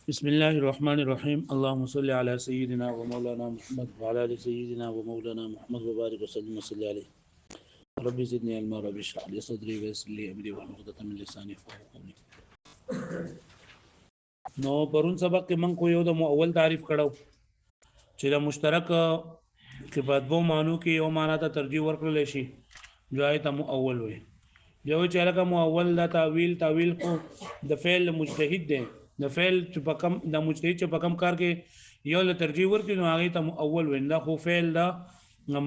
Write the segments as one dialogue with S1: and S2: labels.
S1: بسم الله الرحمن الرحيم اللهم صل على سيدنا ومولانا محمد وعلى ال سيدنا ومولانا محمد وبارك وسلم وصل عليه. ربي زدني علما، ربي اشرح لي صدري ويسر لي امري واحلل عقدة من لساني يفقهوا قولي. نو پرون سبق کې من کو یو د اول تعریف کړو چې د مشترک کې په دوه معنو کې یو معنا ته ترجیح ورکړل شي جای ته مؤول وي. یو چې لکه مؤول دا تعویل کو د فعل مجتهد دی، د فعل چې په کم د مجتهد چې په کم کار کې یو له ترجیح ورکړي نو هغه ته مؤول وي. دا خو فعل دا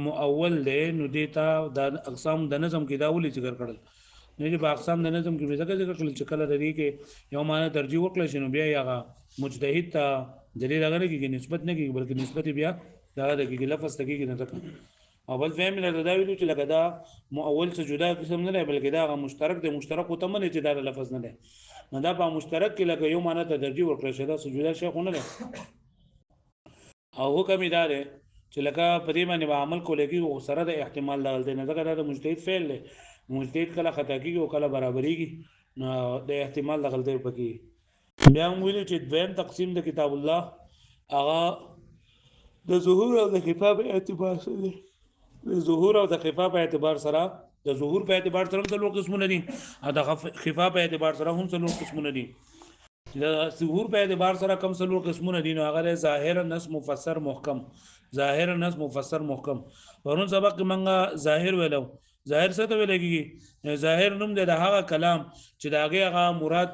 S1: مؤول دی، نو دیتا د اقسام د نظم کې دا ولې ذکر کړل نه چې په اقسام د نظم کې به ذکر کړل چې کله د دې کې یو معنی ترجیح وکړل شي نو بیا هغه مجتهد ته دلیل هغه نه کېږي، نسبت نه کېږي، بلکې نسبت بیا دا د کېږي لفظ ته کېږي نه ځکه. او بل فهم نه دا ویلو چې لکه دا مؤول څه جدا قسم نه دی، بلکې دا مشترک دی. مشترک ته منې چې دا لفظ نه دی، نو دا په مشترک کې لکه یو معنی ته ترجیح ورکړل شي دا څه جدا شی خو نه دی. او حکم دا دی چې لکه په دې باندې عمل کول کېږي او سره د احتمال لغل دی، نه ځکه دا د مجتهد فعل دی. مجتهد کله خطا کېږي او کله برابرېږي، نو د احتمال لغل دی پکې. بیا موږ ویلو چې دویم تقسیم د کتاب الله هغه د ظهور او د خفا په اعتبار سره دی. د ظهور او د خفا په اعتبار سره، د ظهور په اعتبار سره هم څلور قسمونه دي او د خفا په اعتبار سره هم څلور قسمونه دي. د ظهور په اعتبار سره کم څلور قسمونه دي، نو هغه ظاهر، نص، مفسر، محکم. ظاهر، نص، مفسر، محکم. پرون سبق کې منګه ظاهر ویلو. ظاهر څه ته ویل کېږي؟ ظاهر نوم د هغه کلام چې د هغه مراد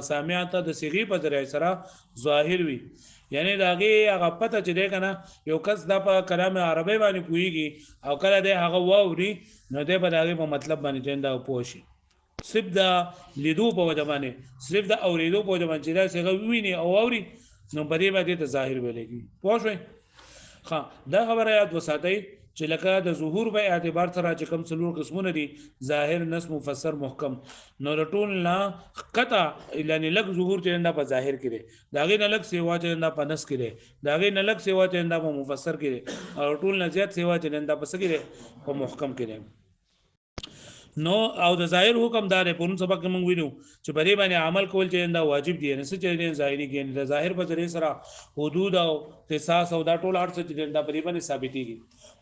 S1: سامع ته د صيغې په ذریعه سره ظاهر وي. یعنی دا هغه پته چې دی کنه یو کس د په کلام عربی باندې پوهیږي او کله د هغه واوري نو د په دغه په مطلب باندې جندا پوه شي. صرف د لیدو په وجه باندې، صرف د اوریدو په وجه باندې چې دا څنګه ویني او اوري نو په دې باندې ته ظاهر ویل کېږي. پوه شئ؟ ها دا خبره یاد وساتئ چې لکه د ظهور په اعتبار سره چې کوم څلور قسمونه دي، ظاهر، نص، مفسر، محکم، نو رټول نه قطع یعنی لک ظهور چې نه په ظاهر کې دي، داغه نه لک سیوا چې نه په نص کې دي، داغه نه لک سیوا چې نه په مفسر کې دي، او رټول نه زیات سیوا چې نه په سګي دي په محکم کې دي. نو او د ظاهر حکم دار په نوم سبق موږ وینو چې په دې باندې عمل کول چې دا واجب دي، نه څه چې ظاهري کې د ظاهر په ذریعہ سره حدود او قصاص او دا ټول ارڅ چې دا په دې باندې ثابتېږي.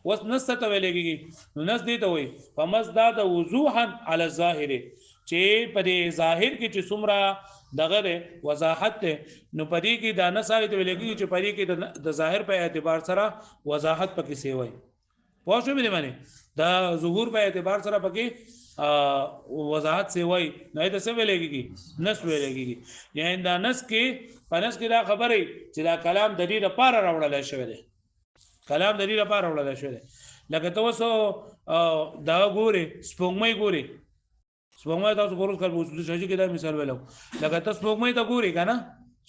S1: وس نس ته ویلېږي، نو نس دې ته وایي فمزداد وضوحا علی الظاهر، چې په دې ظاهر کې چې څومره دغه وضاحت ده نو په دې کې دا نس ته ویلېږي چې په دې کې د ظاهر په اعتبار سره وضاحت پکې سی وایي. پوه شو مې باندې دا ظهور په اعتبار سره پکې وضاحت سی وای نه ته څه ویل کېږي؟ نس ویل کېږي. یعنی دا نس کې پنس کې دا خبره چې دا کلام د دې لپاره راوړل شوی دی، کلام د دې لپاره راوړل شوی دی. لکه تاسو دا ګوري سپوږمۍ ګوري، سپوږمۍ تاسو ګورئ کله وځي چې دا مثال ویلو، لکه تاسو سپوږمۍ ته ګوري کنه،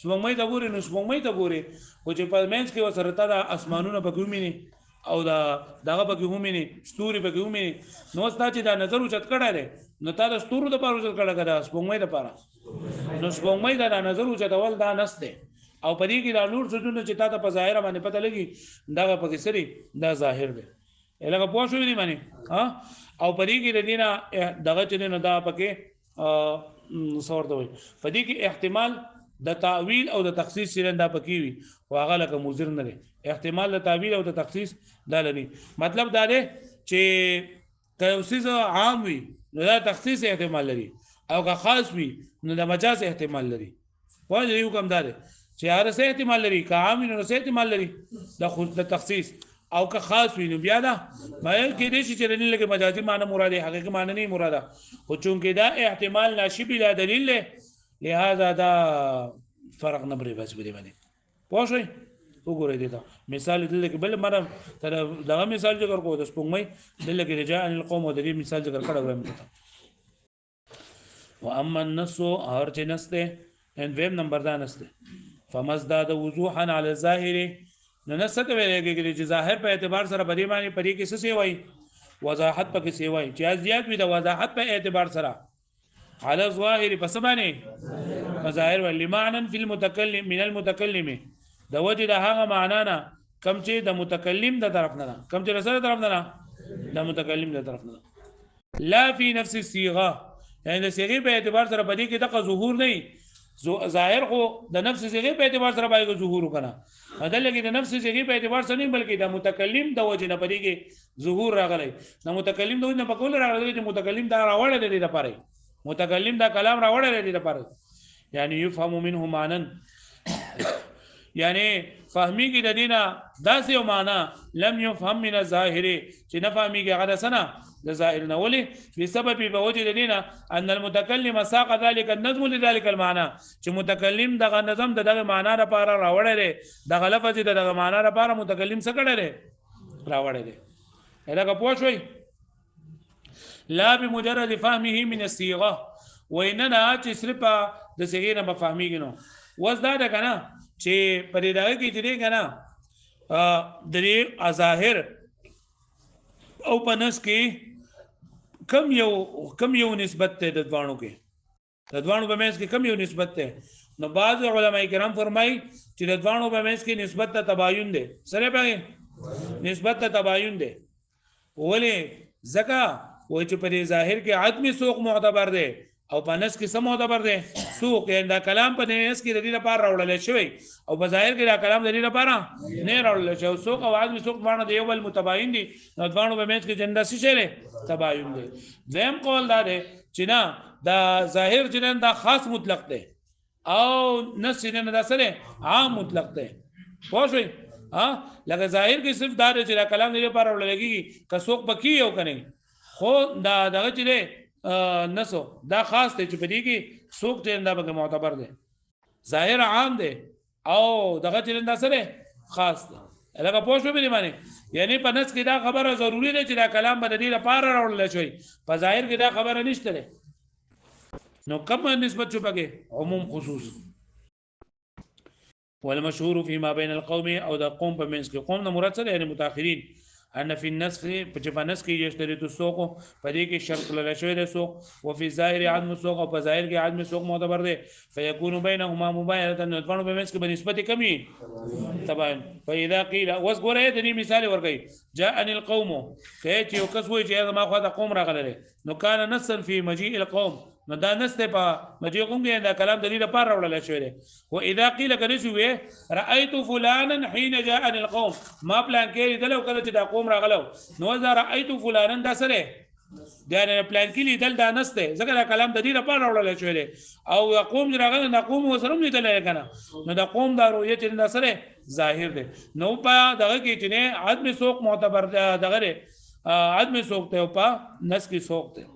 S1: سپوږمۍ ته ګوري نو سپوږمۍ ته ګوري خو چې په منځ کې وسره تا د اسمانونو په ګومینه او دا دغه پکې همینه ستوري پکې همینه، نو ستا چې دا نظر اوچت کړه لري نو تا د ستورو د پاره اوچت کړه کړه سپوږمۍ د پاره، نو سپوږمۍ دا نظر اوچت اول دا نسته او پدې کې دا نور څه چې تا ته په ظاهر باندې پته لګي دا پکې سری دا ظاهر دی. الګه پوه شو دي باندې ها، او پدې کې د دینه دغه چې نه دا پکې صورت وي. پدې کې احتمال د تعویل او د تخصیص سرنده پکې وي او هغه لکه مضر نه دی. احتمال د تعویل او د تخصیص دا لري. مطلب دا دی چې توصیص عام وي نو دا تخصیص احتمال لري، او که خاص وي نو د مجاز احتمال لري. په دې یو کوم دا دی چې هر څه احتمال لري، که عام نو څه احتمال لري د خود د تخصیص، او که خاص وي نو بیا دا مایل کې دي چې دلیل کې مجازي معنی مراد دی، حقیقي معنی نه مراده. خو چونکې دا احتمال ناشی بلا دلیل له لہذا دا فرق نه بری بس بده باندې. پوه شئ؟ وګورئ دا مثال دلته کې بل مره تر دا مثال ذکر کوو د سپوږمۍ دلته کې رجاء القوم او د دې مثال ذکر کړه وایم. واما النص اور چې نسته ان ویم نمبر دا نسته فمزداد وضوحا علی الظاهر، نو نسته ویلېږي چې ظاهر په اعتبار سره بدی باندې پرې کې څه سی وای وضاحت پکې سی وای چې زیات وي د وضاحت په اعتبار سره على الظاهر فسبانه مظاهر ولمعنى في المتكلم من المتكلم د وجه د هغه معنا نه کم چې د متکلم د طرف نه، کم چې رسول طرف نه، د متکلم د طرف نه، لا في نفس الصيغه، یعنی د صيغه په اعتبار سره بدی کې دغه ظهور نه ظاهر خو د نفس صيغه په اعتبار سره باندې ظهور کنه بدل کې د نفس صيغه په اعتبار سره نه بلکې د متکلم د وجه نه پدې کې ظهور راغلی د متکلم د وجه نه په کول راغلی چې متکلم دا راوړل دي لپاره متکلم دا کلام راوړل دي لپاره یعنی يفهم منه معنی یعنی فهمی کی د دینه داسې یو معنا لم يفهم من الظاهر چې نه فهمیږي هغه سنه د ظاهر نه ولي بسبب بوجه د دینه ان المتکلم ساق ذلك النظم لذلك المعنى چې متکلم دغه نظم دغه معنا لپاره راوړل دغه لفظ دغه معنا لپاره متکلم څه کړل راوړل هغه پوښوي لا بمجرد فهمه من الصيغه واننا چې صرف د صيغه نه بفهميږي نو وزدا ده کنه چې پرې دغه کې چې کنه د دې ظاهر او پنس کې کم یو نسبت ته د دوانو کې د دوانو په منځ کې کم یو نسبت ته نو بعض علماء کرام فرمایي چې د دوانو په منځ کې نسبت ته تباین ده سره په نسبت ته تباین ده ولې زکا وای چې په ظاهر کې عدم سوق معتبر ده او په نس کې سم معتبر ده سوق دا کلام په نس کې د دې لپاره راوړل شوی او په ظاهر کې دا کلام د دې لپاره نه راوړل شوی سوق او عدم سوق باندې د یو بل متباین دي نو دوانو په منځ کې جندا څه شي تباین دي زم قول دا ده چې نه دا ظاهر چې دا خاص مطلق ده او نس چې دا سره عام مطلق ده پوښوي لکه ظاهر کې صرف دا چې دا کلام د دې لپاره راوړل کېږي که سوق پکې یو کنه خو دا دغه چې نسو دا خاص دی چې په دې کې سوق چې دا به معتبر دی ظاهر عام دی او دغه چې دا سره خاص دی لکه پوه شو به معنی یعنی په نس کې دا خبره ضروری ده چې دا کلام به د دې لپاره راوړل شي په ظاهر کې دا خبره نشته ده نو کوم نسبت شو پکې عموم خصوص والمشهور فيما بين القوم او دا قوم په منځ کې قوم نه مراد څه یعنی متأخرین ان في النسخ فجفنس کې يشترط السوق پدې کې شرط لري شوی د سوق او في ظاهر عدم السوق او په ظاهر کې عدم السوق معتبر ده فيكون بينهما مباينه نتفانو په منځ کې بنسبت کمی طبعا فاذا قيل واسغره دې مثال ورګي جاءني القوم کې چې کس وایي چې ما خو دا قوم راغله نو کان نصا في مجيء القوم نو دا نسته په مجيء قوم کې دا کلام د دې لپاره راوړل شوی دی و اذا قيل کله شو رايت فلانا حين جاءني القوم ما پلان کې دلو کله چې دا قوم راغلو نو اذا رايت فلانا دا سره دا نه پلان کې لیدل دا نسته ځکه دا کلام د دې لپاره راوړل شوی دی او قوم راغله دا قوم وسره لیدل کنه نو دا قوم دا رؤیت دا سره ظاهر دی نو په دغه کې چې نه عدم سوق معتبر دغه عدم سوق ته په نس کې سوق ته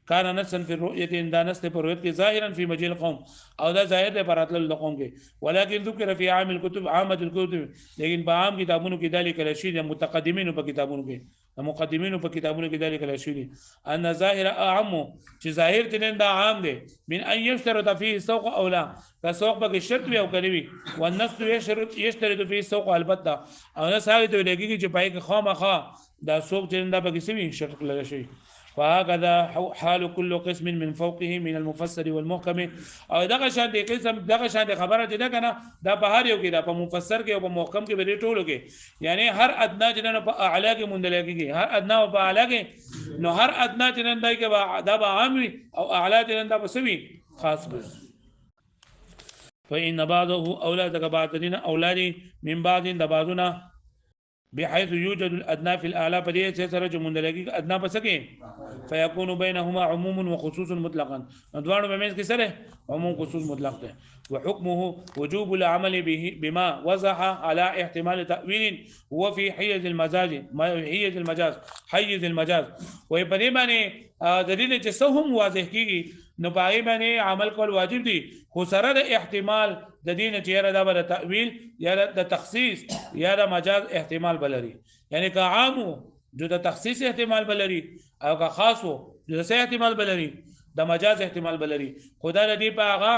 S1: كان نسا في الرؤية إن دانست برؤية ظاهرا في مجيء القوم أو ده ظاهر ده برات للقوم کے ولكن ذكر في عام الكتب عامة الكتب لكن بعام كتابونو كذلك الأشياء متقدمين بكتابونو كي مقدمين بكتابونو كذلك الأشياء أن ظاهر أعم چې ظاهر تنين دا عام ده من أن يشترط فيه السوق أو لا كسوق بك الشرط أو كلمي والنص يشترط فيه السوق البتة أو نص هاي تولي چې پای کې خامخا دا سوق تنين دا بك سوي شرط لري شي فهكذا حال كل قسم من فوقه من المفسر والمحكم او دغه شان دي قسم دغه شان دي خبره ده کنه دا په هر یو کې دا په مفسر کې او په محکم کې به ټولو کې یعنی هر ادنا جنن په اعلی کې مونږ لګيږي هر ادنا او په اعلی کې نو هر ادنا جنن دای کې دا به عام او اعلی جنن دا بسوي خاص به فإن بعضه اولاد بعضين اولاد من بعض بعضنا بحيث يوجد الادنى في الاعلى فدي سره جمندلګي ادنى بسکه فيكون بينهما عموم وخصوص مطلقا دوانو بمنځ کې سره عموم خصوص مطلق ده وحكمه وجوب العمل به بما وضح على احتمال تأويل هو في حيز المجاز ويبني باندې د دې چې سهم واضح کیږي نو پای باندې عمل کول واجب دي خو سره د احتمال د دین چې را د تأویل یا د تخصیص یا د مجاز احتمال بلري یعنی که عامو جو د تخصیص احتمال بلري او که خاصو جو د احتمال بلري د مجاز احتمال بلري خدا د دې په هغه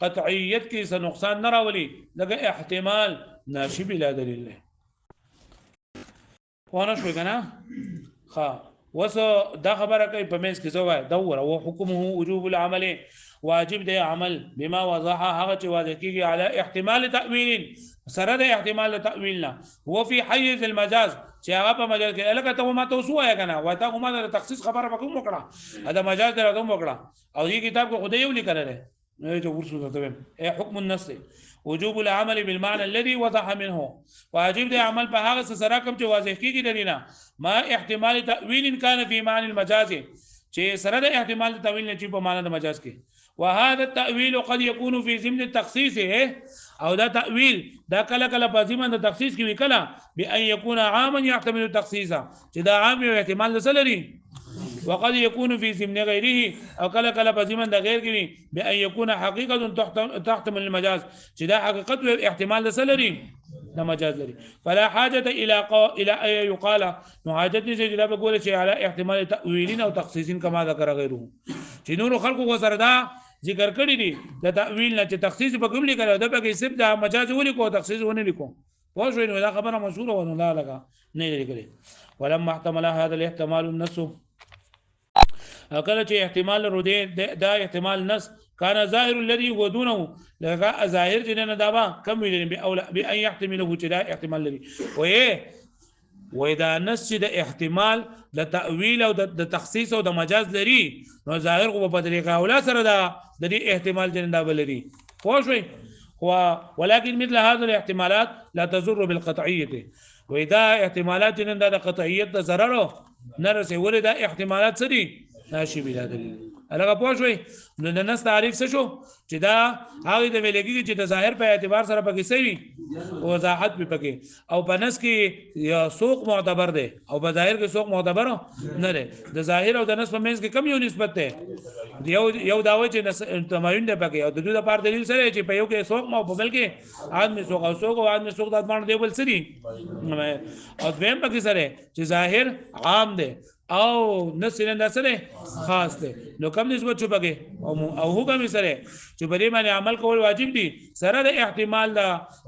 S1: قطعیت کې څه نقصان نه راولي لکه احتمال ناشی بلا دلیل له ونه شو کنه ها وسو دا خبره کوي په منځ کې زوای دور او حکمه وجوب العمل واجب دی عمل بما وضح هغه چې واضح کیږي على احتمال تأويل سره د احتمال تأويلنا هو في حيز المجاز چې هغه په مجاز کې لکه ته ما توسو یا کنه وتا کومه د تخصیص خبره وکړه دا مجاز درته وکړه او دې کتاب کو خدای یو لیکل ايه ورسو تمام ايه حكم النص وجوب العمل بالمعنى الذي وضح منه واجب دي عمل په هغه سره کوم چې واضح کیږي دلینا ما احتمال تاويل كان في معنى المجاز چې سره د احتمال تاويل نه چې په معنی د مجاز کې وهذا التاويل قد يكون في ضمن التخصيص او دا تاويل دا کله کله په ضمن د تخصیص کې وکړه بان يكون عاما يحتمل التخصيص چې دا عام یو احتمال لري وقد يكون في ضمن غيره او کله کله په ضمن د غیر کې بان يكون حقيقه تحتمل المجاز چې دا حقیقت او احتمال لري دا مجاز لري فلا حاجه الى ان يقال حاجت نشي دا بقول شي على احتمال تاويل او تخصيص كما ذكر غيره چې نور خلقو وسره دا ذکر کړی دي د تاویل نه چې تخصیص په کوم لیکل دا په کې سب دا مجاز ولیکو تخصیص ونه لیکو پوه شو نو دا خبره مشهوره ونه لا لگا نه لیکل ولما احتمل هذا الاحتمال النص کله چې احتمال رودي دا احتمال نص كان ظاهر الذي هو دونه لغا ظاهر جنن دابا كم ویل به اولا بان يحتمله چې دا احتمال لري واذا نص د احتمال د تاويل او د تخصيص او د مجاز لري نو ظاهر کو په طریقه اوله سره دا د دې احتمال جن دا بلري خو شوي ولكن مثل هذه الاحتمالات لا تضر بالقطعيه واذا احتمالات جن دا د قطعیت د ضرر نه رسول دا احتمالات سری ناشي بلا دلیل هغه پوه شوي نو د نص تعریف څه شو چې دا هغه د ویلګي چې د ظاهر په اعتبار سره پکې سوي وضاحت به پکې او په نص کې یا سوق معتبر دی او په ظاهر کې سوق معتبر نه دی د ظاهر او د نص په منځ کې کم یو نسبت ده یو داوی چې تمایون دی پکې او د دوی لپاره دلیل سره چې په یو کې سوق مو په بل کې ادمي سوق او سوق او ادمي سوق د باندې دی بل سری او دویم پکې سره چې ظاهر عام دی او نسل سره خاص ده نو کم نسبت شو پکې او حکم سره چې په دې باندې عمل کول واجب دي سره د احتمال دا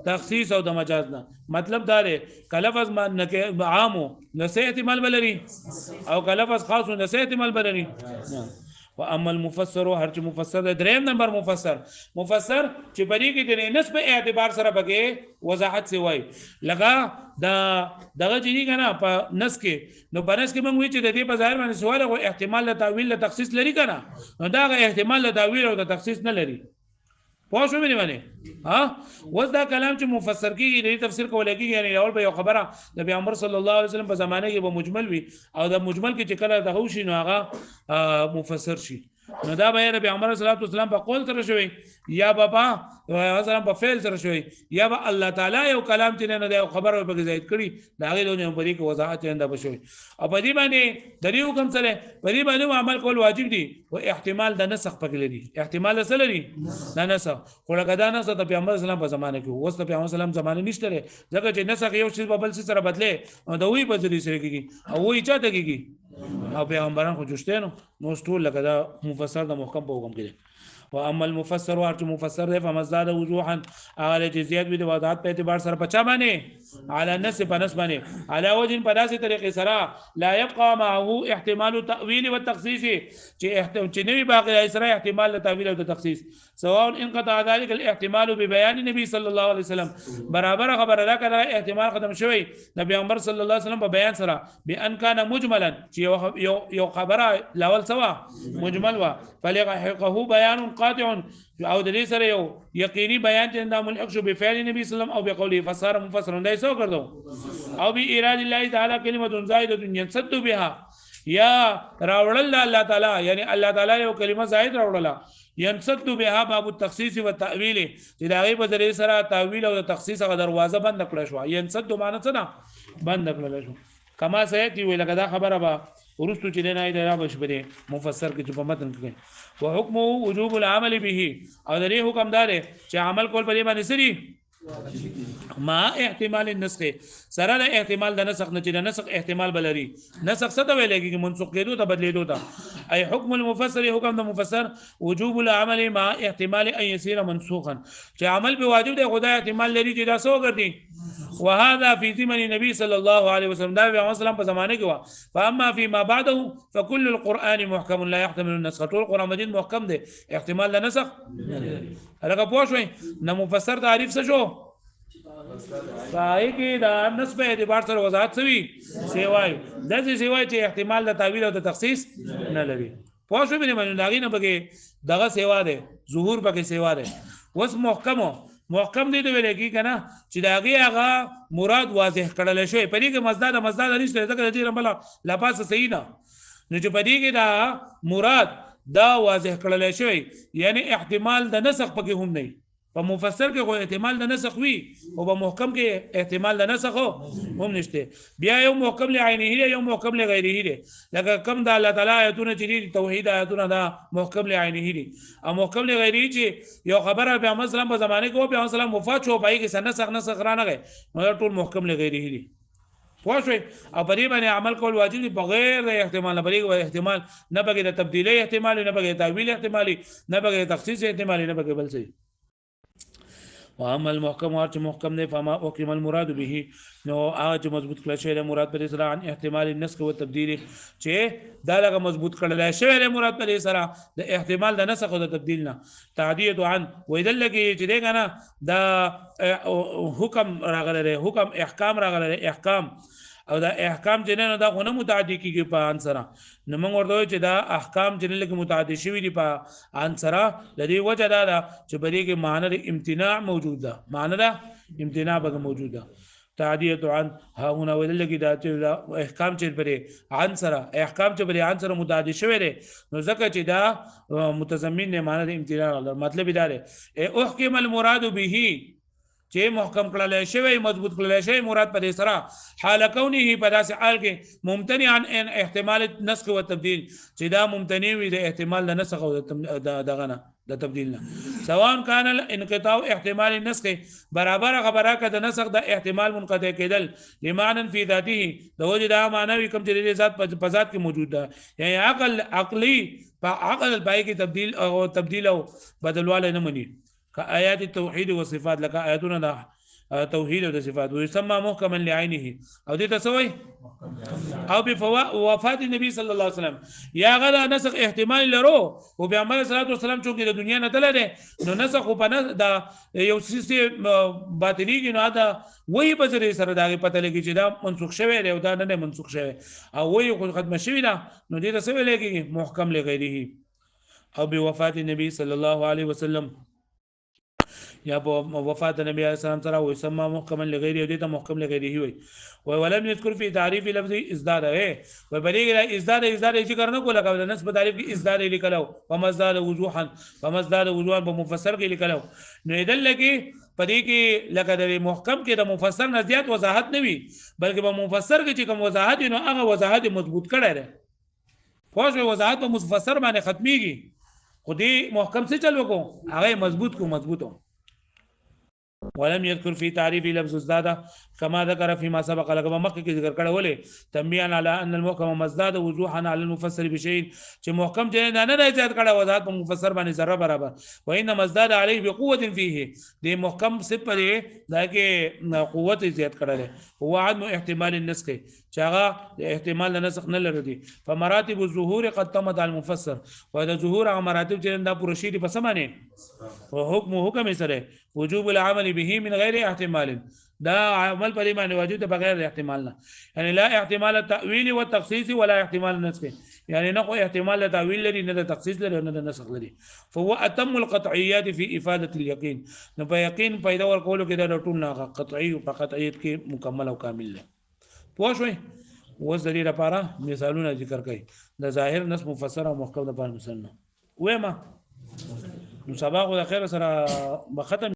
S1: تخصیص او د مجاز نه مطلب دا دی کلفظ عامو نسه احتمال بلري او کلفظ خاص نسه احتمال بلري واما المفسر هر چې مفسر د دریم نمبر مفسر چې بری کې د نسب اعتبار سره بګي وضاحت سی وای لگا دغه چې کنه په نس کې نو په نس کې موږ وی چې د دې په ظاهر باندې سوال او احتمال له تعویل له تخصیص لري کنه نو دا احتمال له تعویل او د تخصیص نه لري پوه شو مې باندې ها وز دا کلام چې مفسر کېږي د تفسیر کول کېږي یعنی اول به یو خبره د پیغمبر صلی الله علیه وسلم په زمانه کې به مجمل وي او د مجمل کې چې کله د هوشي نو هغه مفسر شي نو دا به د پیغمبر صلی الله علیه وسلم په قول سره شوی یا بابا مثلا په فعل سره شوی یا به الله تعالی یو کلام چې نه د خبره په زید کړي دا غي له په دې کې وضاحت نه بشوي او په دې باندې د دې حکم سره په دې باندې عمل کول واجب دي او احتمال د نسخ پکې لري احتمال سره لري نه نسخ خو لکه دا نسخ د پیغمبر صلی الله علیه وسلم په زمانه کې اوس د پیغمبر صلی الله علیه وسلم زمانه نشته ځکه چې نسخ یو شی په بل سره بدله او د وی په ذریعہ سره کېږي او وی چاته کېږي او پیغمبران خو جوشته نو ټول لکه دا مفسر د محکم په حکم کې واما المفسر ورته مفسر دی فمزداد وضوحا هغه چې زیات وي د وضاحت په اعتبار سره پچا باندې على النص په نص باندې على وجه په داسې طریقې سره لا يبقى معه احتمال التاويل والتخصيص چې نوی باقي سره احتمال التاويل او التخصيص سواء انقطع ذلك الاحتمال ببيان النبي صلى الله عليه وسلم برابر خبره دا کړه احتمال ختم شوی نبی عمر صلی الله علیه وسلم په بیان سره بان كان مجملا چې یو خبره لاول سوا مجمل وا فليحقه بيان قاطع او د دې سره یو یقیني بیان چې دا ملحق شو بفعل نبی صلی الله علیه وسلم او بقوله فصار مفسر دای سو کړو او به اراده الله تعالی کلمه زائده ينصد بها یا راوړل الله تعالی یعنی الله تعالی یو کلمه زائد راوړل ينصد بها باب التخصيص والتاويل چې دا غي په ذریعہ سره تاویل او تخصیص غو دروازه بند کړل شو ينصد معنی څه نه بند کړل شو کما سيتي وی لکه دا خبره به ورستو چې نه دا بشبره مفسر کې په متن کې وحكمه وجوب العمل به او درې حکم دار چې عمل کول په دې باندې سری ما احتمال النسخ سره د احتمال د نسخ نه چې د نسخ احتمال بلري نسخ څه ته ویل کېږي منسوخ کېدو ته بدلیدو ته اي حكم المفسر حکم د مفسر وجوب العمل مع احتمال ان يصير منسوخا چې عمل به واجب دی خدای احتمال لري چې دا سو ګرځي وهذا في زمن النبي صلى الله عليه وسلم دا پیغمبر صلی الله علیه وسلم په زمانه کې فاما فيما بعده فكل القران محكم لا يحتمل النسخ ټول قران مجید محکم دی احتمال د نسخ هغه پوه شوي نو مفسر تعریف څه شو پای کې دا نس په اعتبار سره وضاحت سوي سیوای د دې سیوای چې احتمال د تعویل او د تخصیص نه لري پوه شو باندې باندې داغې نه پکې دغه سیوا ده ظهور پکې سیوا ده. اوس محکم دی ته ویل کېږي که نه چې د هغې هغه مراد واضح کړلی شوی په دې کې مزدا نشته ځکه د دې نه بله لپاسه صحیح ده نو چې په دې کې دا مراد دا واضح کړلی شوی یعنی احتمال د نسخ پکې هم نه په مفسر کې خو احتمال د نسخ وي او په محکم کې احتمال د نسخ هم نشته. بیا یو محکم لعینه دی یو محکم لغیره دی لکه کم د الله تعالی آیتونه چې دي توحید آیتونه دا محکم لعینه دي او محکم لغیره چې یو خبره پیغمبر اسلام په زمانه کې پیغمبر اسلام وفات شو پای کې نسخ را نه غي نو ټول محکم لغیره دي. پوه شئ او په دې باندې عمل کول واجب دي بغیر د احتمال نه بلکې احتمال نه بګي د تبدیلی احتمال نه بګي تعویل احتمالي نه بګي تخصیص احتمالي نه بګي بل څه. واما المحكم چې محکم دی فما احكم المراد به نو هغه چې مضبوط کړل شوی مراد پر سره عن احتمال النسخ او تبديل چې دا لږه مضبوط کړل شوی مراد پر سره د احتمال د نسخ او د تبديل نه تعدیه عن ویدل کې چې دی کنه دا حکم راغلی حکم احکام راغلی احکام او دا احکام چې نه دا غو نه متعدی کیږي په ان سره نو موږ ورته چې دا احکام چې لکه متعدی شوی دي په ان سره د دې وجه دا ده چې په دې کې معنی د امتناع موجود ده معنی د امتناع به موجود ده. تعدیه عن ها هنا ودل کې دا چې احکام چې پرې عن سره احکام چې پرې عن سره متعدی شوی دي نو ځکه چې دا متضمن نه معنی د امتناع مطلب دا دی احکم المراد به چې محکم کړل شوی مضبوط کړل شوی مراد په دې سره حال کونه په داسې حال کې ممتنع عن احتمال نسخ او تبديل چې دا ممتنع وي د احتمال د نسخ او دغه نه د تبديل نه سواء كان الانقطاع احتمال النسخ برابر خبره کده د نسخ د احتمال منقطع کېدل لمعنى في ذاته د وجه دا معنی کوم چې د ذات په ذات کې موجود ده یعنی عقلی په عقل پای کې تبديل او بدلواله نه مني كآيات التوحيد والصفات لك آياتنا دا توحيد وصفات ويسمى محكما لعينه او دي تسوي او بوفات النبي صلى الله عليه وسلم يا غدا نسخ احتمال لرو وبيعمل صلى الله عليه وسلم چې د دنیا نه تلله نو نسخ په دا یو سیستي باطنی نو دا وਹੀ په سره دا پته لګي چې دا منسوخ شوی دی او دا نه منسوخ شوی او وਹੀ ختم شوی دا نو دي تسوي لګي محکم لغیره او بوفات النبي صلى الله عليه وسلم یا په وفات نبی علیہ السلام سره وسمى محکما لغیره دې ته محکم لغیره وي ولم يذكر في تعريف لفظ ازداد و بلیغ ازداد ذکر نه کوله کله نسب تعریف کې ازداد لیکلو ومزداد وجوها په مفسر کې لیکلو نو دل کې پدې کې لکه د محکم کې د مفسر نه زیات وضاحت نه وي بلکې په مفسر کې چې کوم وضاحت نو هغه وضاحت مضبوط کړی دی خو وضاحت په مفسر باندې ختميږي خو دې محکم څه چل وکړو هغه مضبوطو ولم يذكر في تعريف لفظ ازداد كما ذكر فيما سبق لكما مخکې ذکر کړه ولې تنبيها على ان المحكم مزداد وضوحا على المفسر بشيء چې محکم چې نه زیات کړه وضاحت په مفسر باندې ذره برابر وان مزداد عليه بقوه فيه دې محکم صفر دا کې قوت زیات کړه هو عدم احتمال النسخ چې هغه احتمال النسخ نه لري فمراتب الظهور قد تمت على المفسر وهذا ظهور هغه مراتب چې دا پوره شي په سمانه او حکم سره وجوب العمل به من غير احتمال دا عمل په دې باندې واجب ده بغیر احتمال نه یعنی لا احتمال التاويل والتخصيص ولا احتمال النسخ یعنی نه احتمال التاويل لري نه تخصیص لري نه نسخ لري فهو اتم القطعيات في افاده اليقين نو په یقین پیدا ورکول کې دا ټول نه قطعي او په قطعیت کې مکمل او کامل ده پوه شئ و ذری لپاره مثالونه ذکر کړي د ظاهر نس مفسر او محکم د پاره مثال نه وېما نو سبا خو د خیر سره بختم